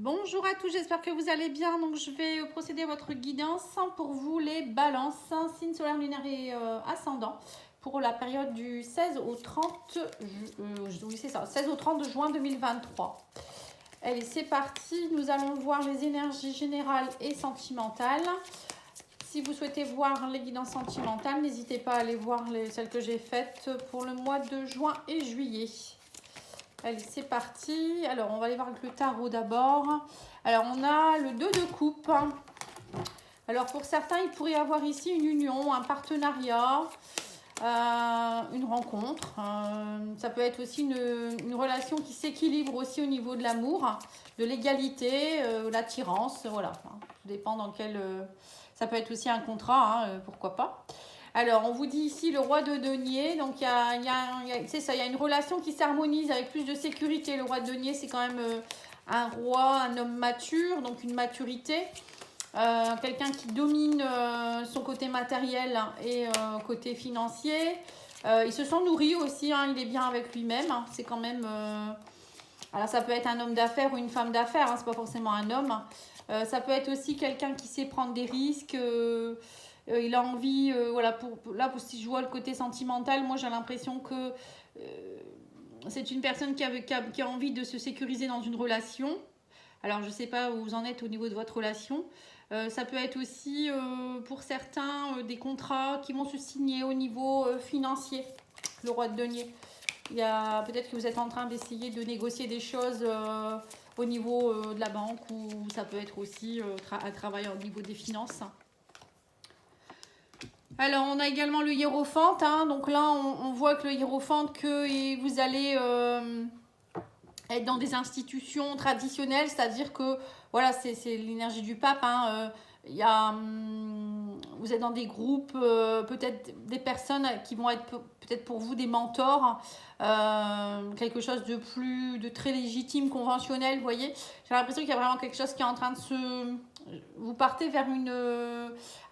Bonjour à tous, j'espère que vous allez bien. Donc je vais procéder à votre guidance pour vous les balances, signe solaire, lunaire et ascendant pour la période du 16 au 30 oui, c'est ça, 16 au 30 juin 2023. Allez, c'est parti. Nous allons voir les énergies générales et sentimentales. Si vous souhaitez voir les guidances sentimentales, n'hésitez pas à aller voir celles que j'ai faites pour le mois de juin et juillet. Allez, c'est parti. Alors, on va aller voir avec le tarot d'abord. Alors, on a le 2 de coupe. Alors, pour certains, il pourrait y avoir ici une union, un partenariat, une rencontre. Ça peut être aussi une relation qui s'équilibre aussi au niveau de l'amour, de l'égalité, l'attirance. Voilà, tout dépend dans quel... ça peut être aussi un contrat, pourquoi pas. Alors, on vous dit ici le roi de denier. Donc, il y a une relation qui s'harmonise avec plus de sécurité. Le roi de denier, c'est quand même un roi, un homme mature, donc une maturité. Quelqu'un qui domine son côté matériel et côté financier. Il se sent nourri aussi, il est bien avec lui-même. C'est quand même... alors, ça peut être un homme d'affaires ou une femme d'affaires, c'est pas forcément un homme. Ça peut être aussi quelqu'un qui sait prendre des risques. Il a envie, voilà, si je vois le côté sentimental, moi j'ai l'impression que c'est une personne qui a envie de se sécuriser dans une relation. Alors je ne sais pas où vous en êtes au niveau de votre relation. Ça peut être aussi pour certains des contrats qui vont se signer au niveau financier, le roi de denier. Il y a peut-être que vous êtes en train d'essayer de négocier des choses au niveau de la banque, ou ça peut être aussi un travail au niveau des finances. Alors, on a également le hiérophante. Donc là, on voit que le hiérophante, que vous allez être dans des institutions traditionnelles, c'est-à-dire que, voilà, c'est l'énergie du pape. Vous êtes dans des groupes, peut-être des personnes qui vont être peut-être pour vous des mentors, quelque chose de très légitime, conventionnel, vous voyez. J'ai l'impression qu'il y a vraiment quelque chose qui est en train de se... Vous partez vers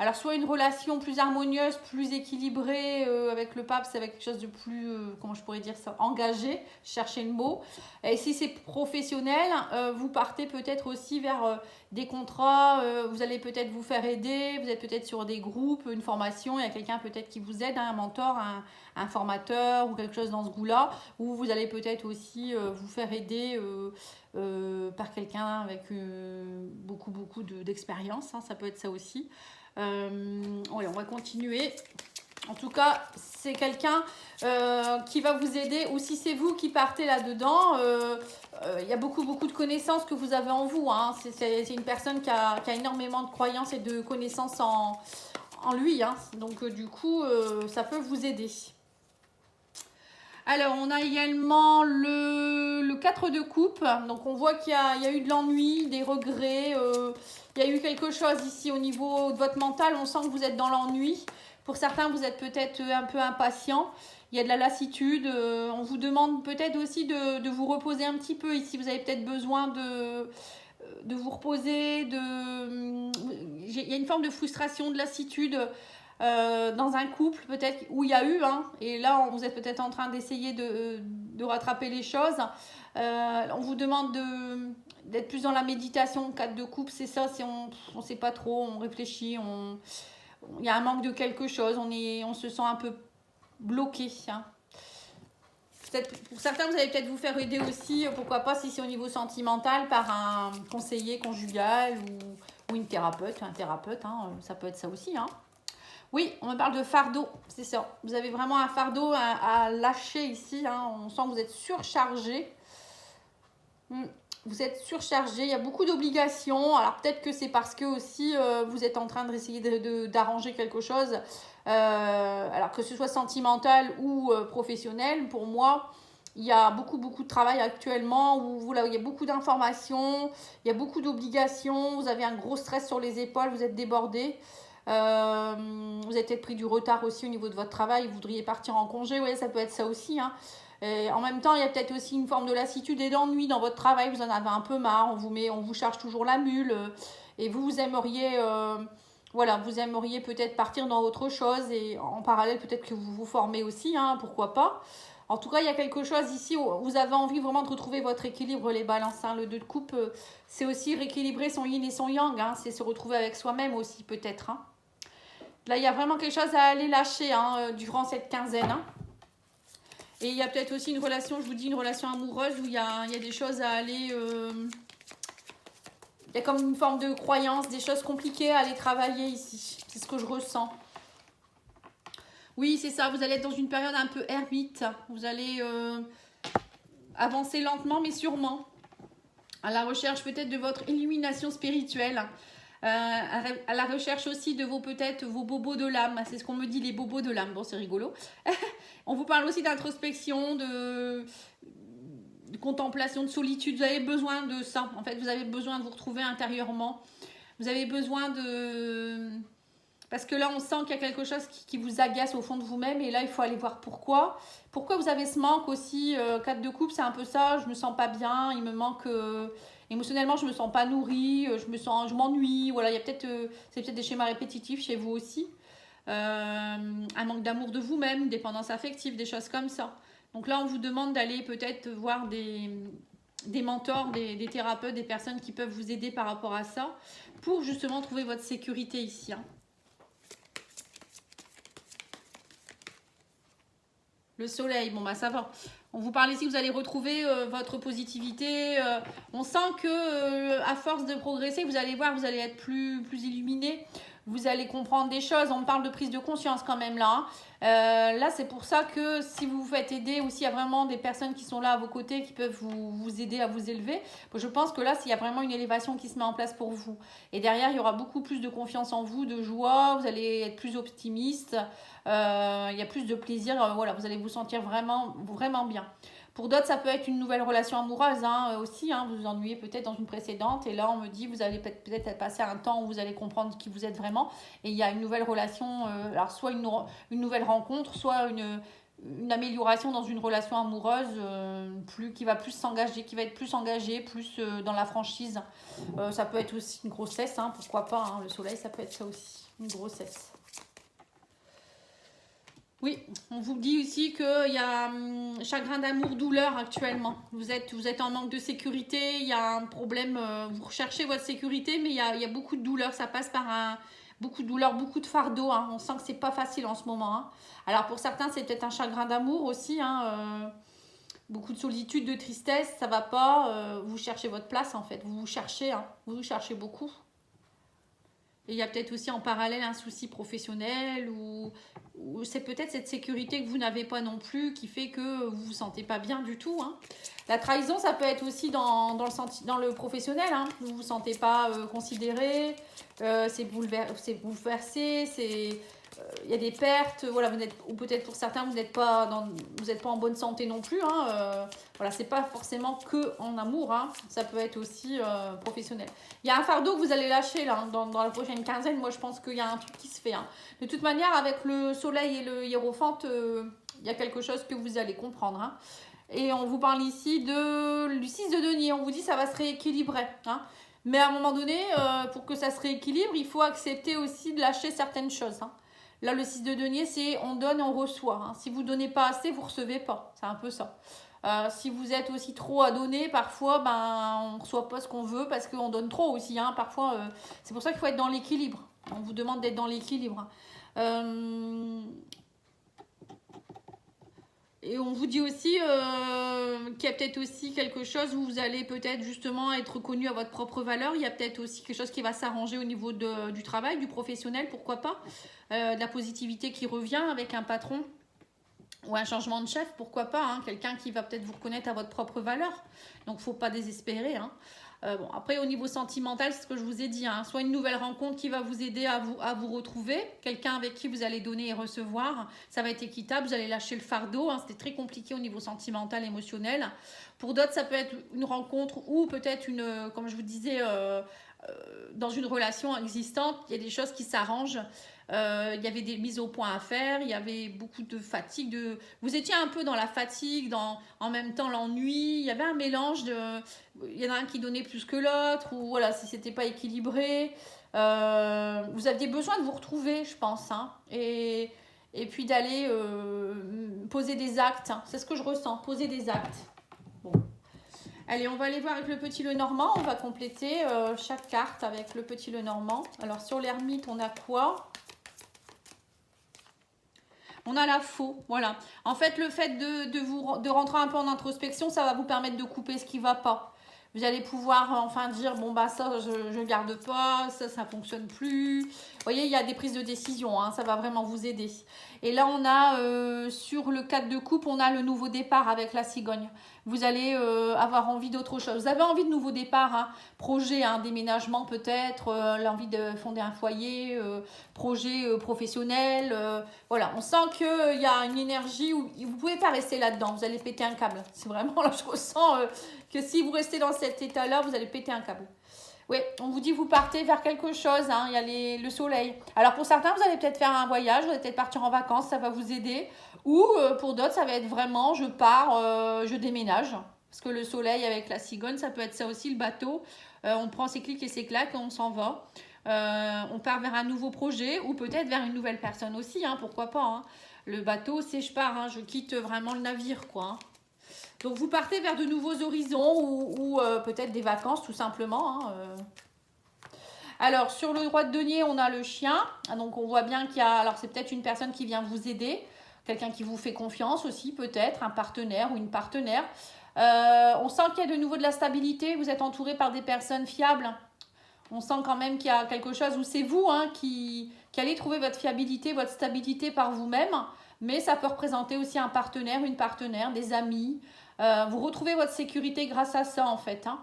alors soit une relation plus harmonieuse, plus équilibrée avec le pape, c'est avec quelque chose de plus, comment je pourrais dire ça, engagé, chercher le mot. Et si c'est professionnel, vous partez peut-être aussi vers des contrats, vous allez peut-être vous faire aider, vous êtes peut-être sur des groupes, une formation, il y a quelqu'un peut-être qui vous aide, un mentor, un formateur ou quelque chose dans ce goût-là, ou vous allez peut-être aussi vous faire aider par quelqu'un avec beaucoup d'expérience, ça peut être ça aussi. Oui, on va continuer. En tout cas, c'est quelqu'un qui va vous aider, ou si c'est vous qui partez là-dedans, il y a beaucoup de connaissances que vous avez en vous. C'est une personne qui a énormément de croyances et de connaissances en lui. Donc, du coup, ça peut vous aider. Alors, on a également le 4 de coupe. Donc, on voit qu'il y a eu de l'ennui, des regrets. Il y a eu quelque chose ici au niveau de votre mental. On sent que vous êtes dans l'ennui. Pour certains, vous êtes peut-être un peu impatient. Il y a de la lassitude. On vous demande peut-être aussi de vous reposer un petit peu. Ici, vous avez peut-être besoin de vous reposer. Il y a une forme de frustration, de lassitude. Dans un couple peut-être où il y a eu, et là vous êtes peut-être en train d'essayer de rattraper les choses. On vous demande d'être plus dans la méditation. 4 de coupe, c'est ça, si on ne sait pas trop, on réfléchit, il y a un manque de quelque chose, on se sent un peu bloqué. Peut-être, pour certains, vous allez peut-être vous faire aider aussi, pourquoi pas, si c'est au niveau sentimental, par un conseiller conjugal ou une thérapeute, un thérapeute, ça peut être ça aussi. Oui, on me parle de fardeau, c'est ça. Vous avez vraiment un fardeau à lâcher ici. On sent que vous êtes surchargé. Vous êtes surchargé, il y a beaucoup d'obligations. Alors peut-être que c'est parce que aussi vous êtes en train d'essayer d'arranger quelque chose. Alors que ce soit sentimental ou professionnel, pour moi, il y a beaucoup de travail actuellement où il y a beaucoup d'informations, il y a beaucoup d'obligations, vous avez un gros stress sur les épaules, vous êtes débordé. Vous avez peut-être pris du retard aussi au niveau de votre travail, vous voudriez partir en congé, ouais, ça peut être ça aussi. Et en même temps, il y a peut-être aussi une forme de lassitude et d'ennui dans votre travail, vous en avez un peu marre, on vous charge toujours la mule, et vous aimeriez, vous aimeriez peut-être partir dans autre chose, et en parallèle peut-être que vous vous formez aussi, pourquoi pas. En tout cas, il y a quelque chose ici où vous avez envie vraiment de retrouver votre équilibre, les balances. Hein. Le 2 de coupe, c'est aussi rééquilibrer son yin et son yang. Hein. C'est se retrouver avec soi-même aussi, peut-être. Hein. Là, il y a vraiment quelque chose à aller lâcher hein, durant cette quinzaine. Hein. Et il y a peut-être aussi une relation, je vous dis, une relation amoureuse où il y a des choses à aller... il y a comme une forme de croyance, des choses compliquées à aller travailler ici. C'est ce que je ressens. Oui, c'est ça. Vous allez être dans une période un peu ermite. Vous allez avancer lentement, mais sûrement. À la recherche peut-être de votre illumination spirituelle. À la recherche aussi de peut-être vos bobos de l'âme. C'est ce qu'on me dit, les bobos de l'âme. Bon, c'est rigolo. On vous parle aussi d'introspection, de contemplation, de solitude. Vous avez besoin de ça. En fait, vous avez besoin de vous retrouver intérieurement. Vous avez besoin de... Parce que là, on sent qu'il y a quelque chose qui vous agace au fond de vous-même. Et là, il faut aller voir pourquoi. Pourquoi vous avez ce manque aussi. 4 de coupe, c'est un peu ça. Je me sens pas bien. Il me manque... émotionnellement, je me sens pas nourrie. Je m'ennuie. Voilà, il y a peut-être... c'est peut-être des schémas répétitifs chez vous aussi. Un manque d'amour de vous-même, une dépendance affective, des choses comme ça. Donc là, on vous demande d'aller peut-être voir des mentors, des thérapeutes, des personnes qui peuvent vous aider par rapport à ça. Pour justement trouver votre sécurité ici. Hein. Le soleil, bon bah ça va. On vous parle ici, vous allez retrouver votre positivité. On sent que à force de progresser, vous allez voir, vous allez être plus illuminé. Vous allez comprendre des choses. On parle de prise de conscience quand même là. Hein. Là, c'est pour ça que si vous vous faites aider ou s'il y a vraiment des personnes qui sont là à vos côtés qui peuvent vous aider à vous élever, je pense que là, s'il y a vraiment une élévation qui se met en place pour vous. Et derrière, il y aura beaucoup plus de confiance en vous, de joie. Vous allez être plus optimiste. Il y a plus de plaisir. Voilà, vous allez vous sentir vraiment, vraiment bien. Pour d'autres, ça peut être une nouvelle relation amoureuse hein, aussi. Hein, vous vous ennuyez peut-être dans une précédente. Et là, on me dit, vous allez peut-être passer un temps où vous allez comprendre qui vous êtes vraiment. Et il y a une nouvelle relation. Alors, soit une nouvelle rencontre, soit une amélioration dans une relation amoureuse qui va plus s'engager, qui va être plus engagée, plus dans la franchise. Ça peut être aussi une grossesse, hein, pourquoi pas. Hein, le soleil, ça peut être ça aussi, une grossesse. Oui, on vous dit aussi qu'il y a chagrin d'amour, douleur actuellement. Vous êtes en manque de sécurité, il y a un problème, vous recherchez votre sécurité, mais il y a beaucoup de douleur. Ça passe par beaucoup de douleur, beaucoup de fardeau. Hein. On sent que c'est pas facile en ce moment. Hein. Alors pour certains, c'est peut-être un chagrin d'amour aussi. Hein. Beaucoup de solitude, de tristesse, ça va pas. Vous cherchez votre place en fait. Vous vous cherchez, hein. Vous cherchez beaucoup. Et il y a peut-être aussi en parallèle un souci professionnel ou c'est peut-être cette sécurité que vous n'avez pas non plus qui fait que vous ne vous sentez pas bien du tout. Hein. La trahison, ça peut être aussi dans le professionnel. Hein. Vous ne vous sentez pas considéré, c'est bouleversé, il y a des pertes. Voilà, ou peut-être pour certains, vous n'êtes pas en bonne santé non plus. Hein. Voilà, c'est pas forcément que en amour. Hein. Ça peut être aussi professionnel. Il y a un fardeau que vous allez lâcher là, dans la prochaine quinzaine. Moi, je pense qu'il y a un truc qui se fait. Hein. De toute manière, avec le soleil et le hiérophante, il y a quelque chose que vous allez comprendre. Hein. Et on vous parle ici du 6 de denier. On vous dit que ça va se rééquilibrer. Hein. Mais à un moment donné, pour que ça se rééquilibre, il faut accepter aussi de lâcher certaines choses. Hein. Là, le 6 de denier, c'est on donne et on reçoit. Hein. Si vous ne donnez pas assez, vous ne recevez pas. C'est un peu ça. Si vous êtes aussi trop à donner, parfois, on ne reçoit pas ce qu'on veut parce qu'on donne trop aussi. Hein. Parfois, c'est pour ça qu'il faut être dans l'équilibre. On vous demande d'être dans l'équilibre. Et on vous dit aussi qu'il y a peut-être aussi quelque chose où vous allez peut-être justement être reconnu à votre propre valeur. Il y a peut-être aussi quelque chose qui va s'arranger au niveau du travail, du professionnel, pourquoi pas. De la positivité qui revient avec un patron ou un changement de chef, pourquoi pas. Hein, quelqu'un qui va peut-être vous reconnaître à votre propre valeur. Donc, il ne faut pas désespérer. Hein. Bon, après, au niveau sentimental, c'est ce que je vous ai dit. Hein, soit une nouvelle rencontre qui va vous aider à vous retrouver. Quelqu'un avec qui vous allez donner et recevoir. Ça va être équitable. Vous allez lâcher le fardeau. Hein, c'était très compliqué au niveau sentimental, émotionnel. Pour d'autres, ça peut être une rencontre ou peut-être comme je vous disais, dans une relation existante, il y a des choses qui s'arrangent. Il y avait des mises au point à faire, il y avait beaucoup de fatigue. Vous étiez un peu dans la fatigue, en même temps l'ennui. Il y avait un mélange il y en a un qui donnait plus que l'autre, ou voilà, si c'était pas équilibré. Vous aviez besoin de vous retrouver, je pense. Hein, et et puis d'aller poser des actes. Hein. C'est ce que je ressens, poser des actes. Bon. Allez, on va aller voir avec le petit Lenormand. On va compléter chaque carte avec le petit Lenormand. Alors, sur l'ermite, on a quoi? On a la faux, voilà. En fait, le fait de rentrer un peu en introspection, ça va vous permettre de couper ce qui ne va pas. Vous allez pouvoir enfin dire, bon bah ça je garde pas, ça fonctionne plus. Vous voyez, il y a des prises de décision, hein, ça va vraiment vous aider. Et là on a sur le 4 de coupe, on a le nouveau départ avec la cigogne. Vous allez avoir envie d'autre chose. Vous avez envie de nouveau départ, hein, projet, hein, déménagement peut-être, l'envie de fonder un foyer, projet professionnel. Voilà, on sent qu'il y a une énergie où vous ne pouvez pas rester là-dedans, vous allez péter un câble. C'est vraiment là, je ressens que si vous restez dans cet état-là, vous allez péter un câble. Oui, on vous dit vous partez vers quelque chose, hein, il y a le soleil. Alors pour certains, vous allez peut-être faire un voyage, vous allez peut-être partir en vacances, ça va vous aider. Ou pour d'autres, ça va être vraiment je pars, je déménage. Parce que le soleil avec la cigogne, ça peut être ça aussi, le bateau. On prend ses clics et ses claques et on s'en va. On part vers un nouveau projet ou peut-être vers une nouvelle personne aussi, hein, pourquoi pas. Hein. Le bateau, c'est je pars, hein, je quitte vraiment le navire, quoi. Hein. Donc, vous partez vers de nouveaux horizons ou peut-être des vacances, tout simplement. Hein, Alors, sur le roi de denier, on a le chien. Donc, on voit bien qu'il y a... Alors, c'est peut-être une personne qui vient vous aider. Quelqu'un qui vous fait confiance aussi, peut-être. Un partenaire ou une partenaire. On sent qu'il y a de nouveau de la stabilité. Vous êtes entouré par des personnes fiables. On sent quand même qu'il y a quelque chose où c'est vous hein, qui allez trouver votre fiabilité, votre stabilité par vous-même. Mais ça peut représenter aussi un partenaire, une partenaire, des amis. Vous retrouvez votre sécurité grâce à ça, en fait. Hein.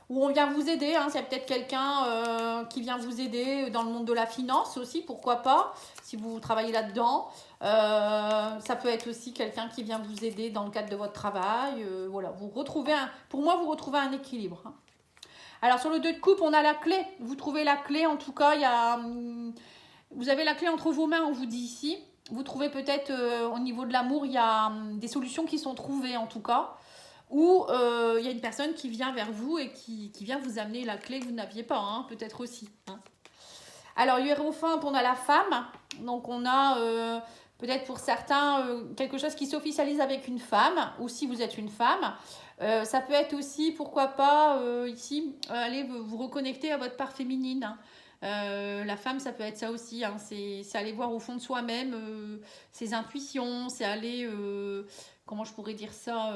Ou on vient vous aider. Hein. C'est peut-être quelqu'un qui vient vous aider dans le monde de la finance aussi, pourquoi pas, si vous travaillez là-dedans. Ça peut être aussi quelqu'un qui vient vous aider dans le cadre de votre travail. Voilà, vous retrouvez pour moi, vous retrouvez un équilibre. Hein. Alors, sur le 2 de coupe, on a la clé. Vous trouvez la clé, en tout cas, vous avez la clé entre vos mains, on vous dit ici. Vous trouvez peut-être au niveau de l'amour, il y a des solutions qui sont trouvées, en tout cas. Ou il y a une personne qui vient vers vous et qui vient vous amener la clé que vous n'aviez pas, hein, peut-être aussi. Hein. Alors, hiérophante, on a la femme. Donc, on a peut-être pour certains quelque chose qui s'officialise avec une femme, ou si vous êtes une femme. Ça peut être aussi, pourquoi pas, ici, aller vous reconnecter à votre part féminine. Hein. La femme, ça peut être ça aussi. Hein. C'est aller voir au fond de soi-même ses intuitions, c'est aller, comment je pourrais dire ça,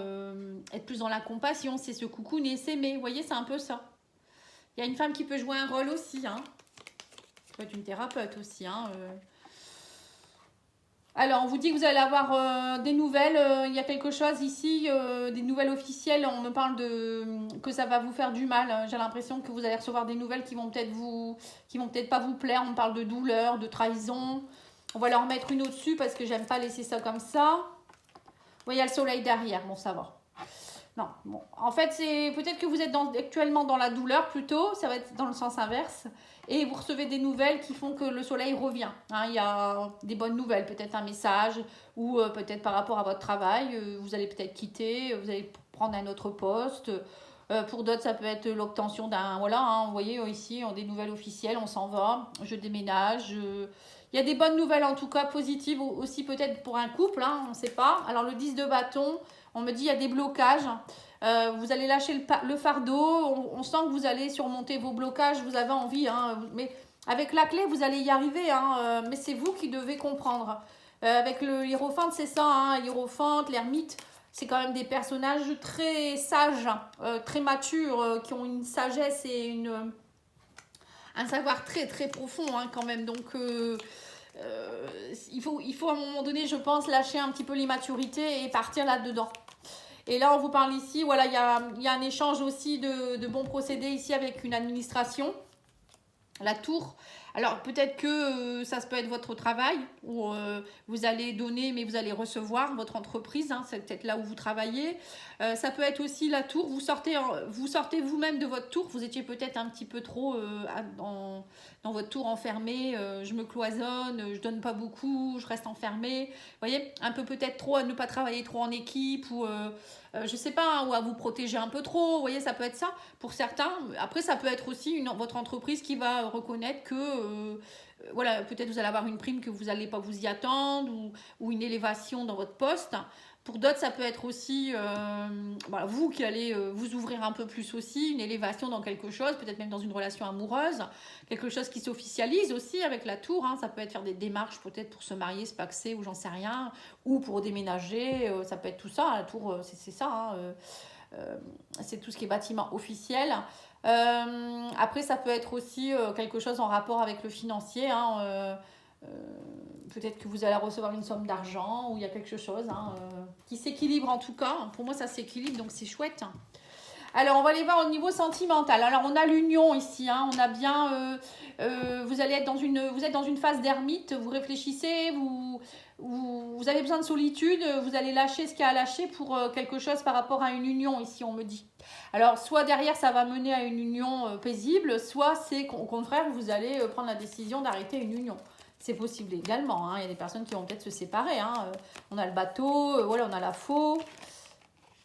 être plus dans la compassion, c'est se coucouner, s'aimer. Vous voyez, c'est un peu ça. Il y a une femme qui peut jouer un rôle aussi. Hein. Ça peut être une thérapeute aussi. Hein. Alors, on vous dit que vous allez avoir des nouvelles. Il y a quelque chose ici, des nouvelles officielles. On me parle que ça va vous faire du mal. J'ai l'impression que vous allez recevoir des nouvelles qui vont peut-être pas vous plaire. On me parle de douleur, de trahison. On va leur mettre une au-dessus parce que j'aime pas laisser ça comme ça. Oui, il y a le soleil derrière. Bon, ça va. Non, bon. En fait, c'est peut-être que vous êtes actuellement dans la douleur plutôt. Ça va être dans le sens inverse. Et vous recevez des nouvelles qui font que le soleil revient. Hein, il y a des bonnes nouvelles, peut-être un message ou peut-être par rapport à votre travail. Vous allez peut-être quitter, vous allez prendre un autre poste. Pour d'autres, ça peut être l'obtention d'un... Voilà, hein, vous voyez ici, on a des nouvelles officielles, on s'en va, je déménage. Il y a des bonnes nouvelles en tout cas, positives aussi peut-être pour un couple, hein, on ne sait pas. Alors le 10 de bâton, on me dit il y a des blocages. Vous allez lâcher le fardeau, on sent que vous allez surmonter vos blocages, vous avez envie, hein, mais avec la clé, vous allez y arriver, hein, mais c'est vous qui devez comprendre. Avec le hiérophante, c'est ça, hein, hiérophante, l'ermite, c'est quand même des personnages très sages, très matures, qui ont une sagesse et un savoir très très profond hein, quand même, donc... il faut à un moment donné, je pense, lâcher un petit peu l'immaturité et partir là-dedans. Et là, on vous parle ici, voilà, il y a un échange aussi de bons procédés ici avec une administration, la tour. Alors, peut-être que ça peut être votre travail, où vous allez donner, mais vous allez recevoir votre entreprise, hein, c'est peut-être là où vous travaillez. Ça peut être aussi la tour, vous sortez vous-même de votre tour, vous étiez peut-être un petit peu trop dans votre tour enfermé, je me cloisonne, je donne pas beaucoup, je reste enfermé. Vous voyez, un peu peut-être trop à ne pas travailler trop en équipe ou je sais pas, hein, ou à vous protéger un peu trop. Vous voyez, ça peut être ça pour certains. Après, ça peut être aussi votre entreprise qui va doit reconnaître que, voilà, peut-être vous allez avoir une prime que vous n'allez pas vous y attendre ou une élévation dans votre poste. Pour d'autres, ça peut être aussi voilà, vous qui allez vous ouvrir un peu plus aussi, une élévation dans quelque chose, peut-être même dans une relation amoureuse, quelque chose qui s'officialise aussi avec la tour. Hein. Ça peut être faire des démarches peut-être pour se marier, se paxer ou j'en sais rien, ou pour déménager, ça peut être tout ça. La tour, c'est ça, hein, c'est tout ce qui est bâtiment officiel. Après, ça peut être aussi quelque chose en rapport avec le financier, hein, peut-être que vous allez recevoir une somme d'argent ou il y a quelque chose hein, qui s'équilibre en tout cas. Pour moi, ça s'équilibre, donc c'est chouette. Alors, on va aller voir au niveau sentimental. Alors, on a l'union ici. Hein, on a bien... vous allez être vous êtes dans une phase d'ermite. Vous réfléchissez, vous avez besoin de solitude. Vous allez lâcher ce qu'il y a à lâcher pour quelque chose par rapport à une union ici, on me dit. Alors, soit derrière, ça va mener à une union paisible, soit c'est au contraire, vous allez prendre la décision d'arrêter une union. C'est possible également. Hein. Il y a des personnes qui vont peut-être se séparer. Hein. On a le bateau, voilà, on a la faux.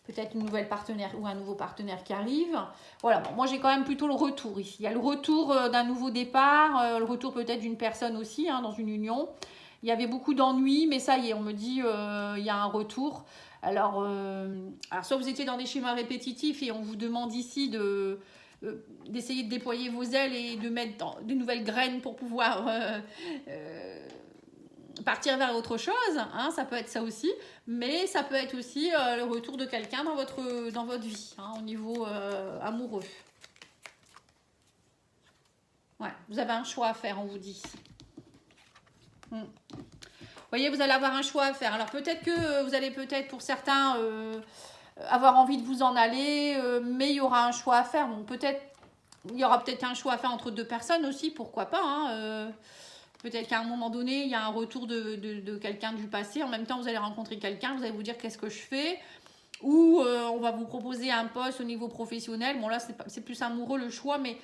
Peut-être une nouvelle partenaire ou un nouveau partenaire qui arrive. Voilà, bon, moi j'ai quand même plutôt le retour ici. Il y a le retour d'un nouveau départ, le retour peut-être d'une personne aussi hein, dans une union. Il y avait beaucoup d'ennuis, mais ça y est, on me dit il y a un retour. Alors, soit vous étiez dans des schémas répétitifs et on vous demande ici d'essayer de déployer vos ailes et de mettre de nouvelles graines pour pouvoir partir vers autre chose, hein, ça peut être ça aussi, mais ça peut être aussi le retour de quelqu'un dans votre vie, hein, au niveau amoureux. Ouais, vous avez un choix à faire, on vous dit ici. Vous voyez, vous allez avoir un choix à faire. Alors peut-être que vous allez peut-être pour certains avoir envie de vous en aller, mais il y aura un choix à faire. Bon, peut-être, il y aura peut-être un choix à faire entre deux personnes aussi, pourquoi pas. Hein, peut-être qu'à un moment donné, il y a un retour de quelqu'un du passé. En même temps, vous allez rencontrer quelqu'un, vous allez vous dire qu'est-ce que je fais. Ou on va vous proposer un poste au niveau professionnel. Bon là, c'est plus amoureux le choix, mais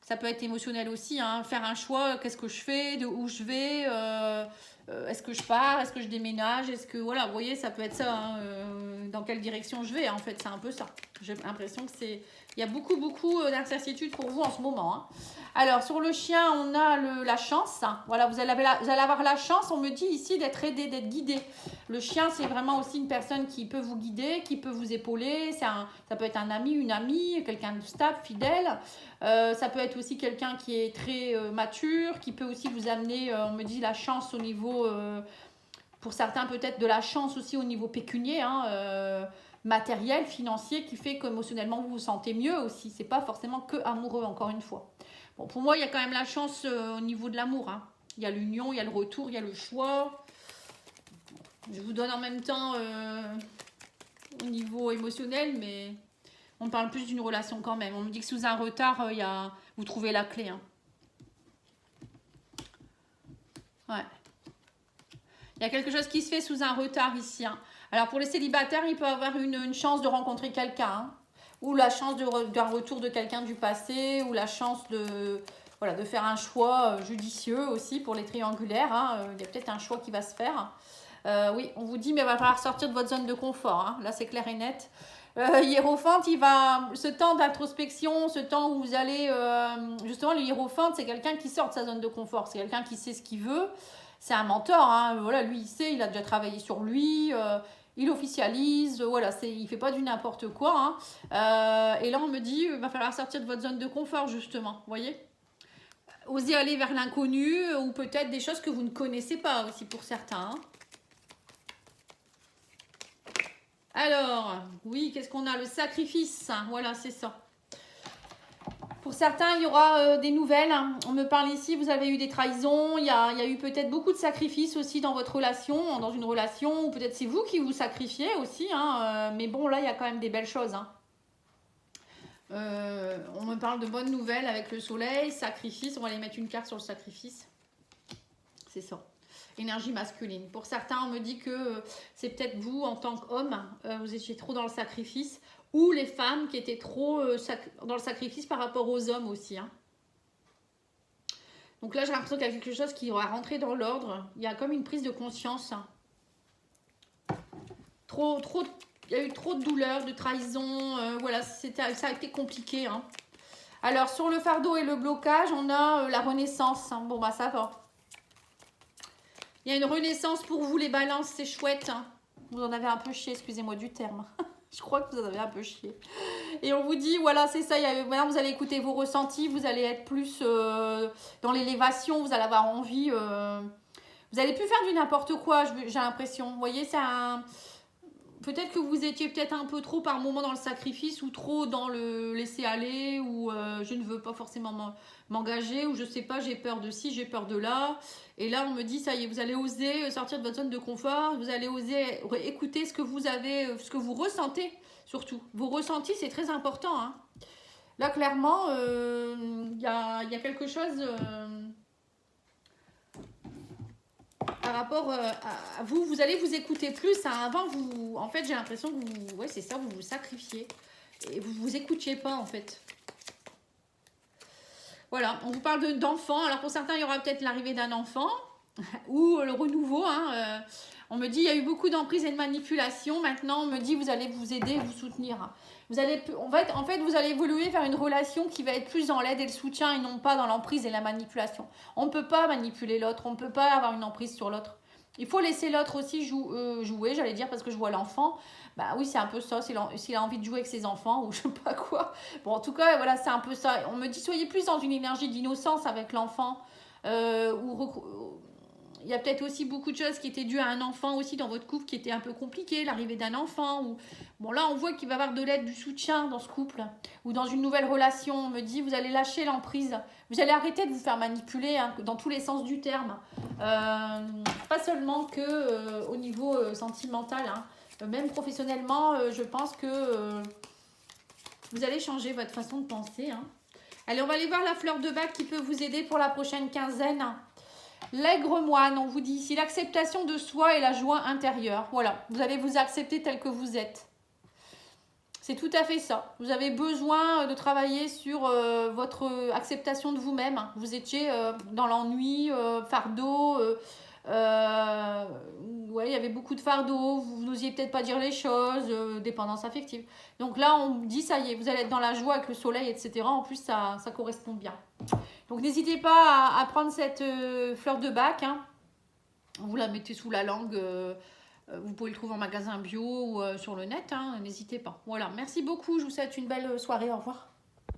ça peut être émotionnel aussi. Hein. Faire un choix, qu'est-ce que je fais, de où je vais, est-ce que je pars, est-ce que je déménage, est-ce que voilà, vous voyez, ça peut être ça. Hein, dans quelle direction je vais, en fait, c'est un peu ça. J'ai l'impression que il y a beaucoup d'incertitudes pour vous en ce moment. Hein. Alors, sur le chien, on a la chance. Voilà, vous allez avoir la chance, on me dit ici, d'être aidé, d'être guidé. Le chien, c'est vraiment aussi une personne qui peut vous guider, qui peut vous épauler. Ça peut être un ami, une amie, quelqu'un de stable, fidèle. Ça peut être aussi quelqu'un qui est très mature, qui peut aussi vous amener, on me dit, la chance au niveau... pour certains, peut-être de la chance aussi au niveau pécunier, hein, matériel, financier, qui fait qu'émotionnellement, vous vous sentez mieux aussi. C'est pas forcément que amoureux, encore une fois. Bon, pour moi, il y a quand même la chance au niveau de l'amour. Hein. Il y a l'union, il y a le retour, il y a le choix. Je vous donne en même temps au niveau émotionnel, mais on parle plus d'une relation quand même. On me dit que sous un retard, vous trouvez la clé. Hein. Ouais. Il y a quelque chose qui se fait sous un retard ici. Hein. Alors pour les célibataires, il peut avoir une chance de rencontrer quelqu'un. Hein. Ou la chance d'un retour de quelqu'un du passé. Ou la chance de faire un choix judicieux aussi pour les triangulaires. Hein. Il y a peut-être un choix qui va se faire. Oui, on vous dit, mais il va falloir sortir de votre zone de confort. Hein. Là, c'est clair et net. Hiérophante, ce temps d'introspection, ce temps où vous allez... justement, le hiérophante, c'est quelqu'un qui sort de sa zone de confort. C'est quelqu'un qui sait ce qu'il veut. C'est un mentor, hein. Voilà, lui il sait, il a déjà travaillé sur lui, il officialise, voilà, il fait pas du n'importe quoi. Hein. Et là on me dit, il va falloir sortir de votre zone de confort justement, vous voyez. Osez aller vers l'inconnu ou peut-être des choses que vous ne connaissez pas aussi pour certains. Hein. Alors, oui, qu'est-ce qu'on a? Le sacrifice, hein. Voilà, c'est ça. Pour certains, il y aura des nouvelles. On me parle ici, vous avez eu des trahisons. Il y a eu peut-être beaucoup de sacrifices aussi dans votre relation, dans une relation. Ou peut-être c'est vous qui vous sacrifiez aussi. Hein, mais bon, là, il y a quand même des belles choses. Hein. On me parle de bonnes nouvelles avec le soleil, sacrifice. On va aller mettre une carte sur le sacrifice. C'est ça. Énergie masculine. Pour certains, on me dit que c'est peut-être vous, en tant qu'homme, vous étiez trop dans le sacrifice. Ou les femmes qui étaient trop dans le sacrifice par rapport aux hommes aussi. Hein. Donc là, j'ai l'impression qu'il y a quelque chose qui va rentrer dans l'ordre. Il y a comme une prise de conscience. Hein. Il y a eu trop de douleurs, de trahison. Voilà, ça a été compliqué. Hein. Alors, sur le fardeau et le blocage, on a la renaissance. Bon, bah, ça va. Il y a une renaissance pour vous, les balances, c'est chouette. Vous en avez un peu chié, excusez-moi du terme. Je crois que vous en avez un peu chié. Et on vous dit, voilà, c'est ça. Maintenant, vous allez écouter vos ressentis. Vous allez être plus dans l'élévation. Vous allez avoir envie. Vous allez plus faire du n'importe quoi, j'ai l'impression. Vous voyez, c'est un... Peut-être que vous étiez peut-être un peu trop par moment dans le sacrifice ou trop dans le laisser aller ou je ne veux pas forcément m'engager ou je sais pas, j'ai peur de ci, j'ai peur de là. Et là, on me dit, ça y est, vous allez oser sortir de votre zone de confort, vous allez oser écouter ce que vous avez, ce que vous ressentez surtout. Vos ressentis, c'est très important. Hein. Là, clairement, y a quelque chose... par rapport à vous, vous allez vous écouter plus. Hein. Avant, vous, en fait, j'ai l'impression que vous, ouais, c'est ça, vous vous sacrifiez et vous vous écoutiez pas en fait. Voilà, on vous parle d'enfants. Alors pour certains, il y aura peut-être l'arrivée d'un enfant ou le renouveau. Hein. On me dit il y a eu beaucoup d'emprise et de manipulation. Maintenant, on me dit vous allez vous aider, vous soutenir. Vous allez, en fait, vous allez évoluer vers une relation qui va être plus dans l'aide et le soutien et non pas dans l'emprise et la manipulation. On ne peut pas manipuler l'autre, on ne peut pas avoir une emprise sur l'autre. Il faut laisser l'autre aussi jouer, j'allais dire, parce que je vois l'enfant. Bah oui, c'est un peu ça, s'il a envie de jouer avec ses enfants ou je sais pas quoi. Bon, en tout cas, voilà, c'est un peu ça. On me dit, soyez plus dans une énergie d'innocence avec l'enfant. Il y a peut-être aussi beaucoup de choses qui étaient dues à un enfant aussi dans votre couple qui était un peu compliqué, l'arrivée d'un enfant. Ou... Bon, là, on voit qu'il va y avoir de l'aide, du soutien dans ce couple. Ou dans une nouvelle relation, on me dit, vous allez lâcher l'emprise. Vous allez arrêter de vous faire manipuler hein, dans tous les sens du terme. Pas seulement que au niveau sentimental. Hein. Même professionnellement, je pense que vous allez changer votre façon de penser. Hein. Allez, on va aller voir la fleur de bac qui peut vous aider pour la prochaine quinzaine. L'Aigre moine, on vous dit ici l'acceptation de soi et la joie intérieure. Voilà, vous allez vous accepter tel que vous êtes. C'est tout à fait ça. Vous avez besoin de travailler sur votre acceptation de vous-même. Vous étiez dans l'ennui, fardeau. Ouais, il y avait beaucoup de fardeau. Vous n'osiez peut-être pas dire les choses. Dépendance affective. Donc là, on dit ça y est, vous allez être dans la joie avec le soleil, etc. En plus, ça correspond bien. Donc n'hésitez pas à prendre cette fleur de bac. Hein. Vous la mettez sous la langue. Vous pouvez le trouver en magasin bio ou sur le net. Hein. N'hésitez pas. Voilà, merci beaucoup. Je vous souhaite une belle soirée. Au revoir.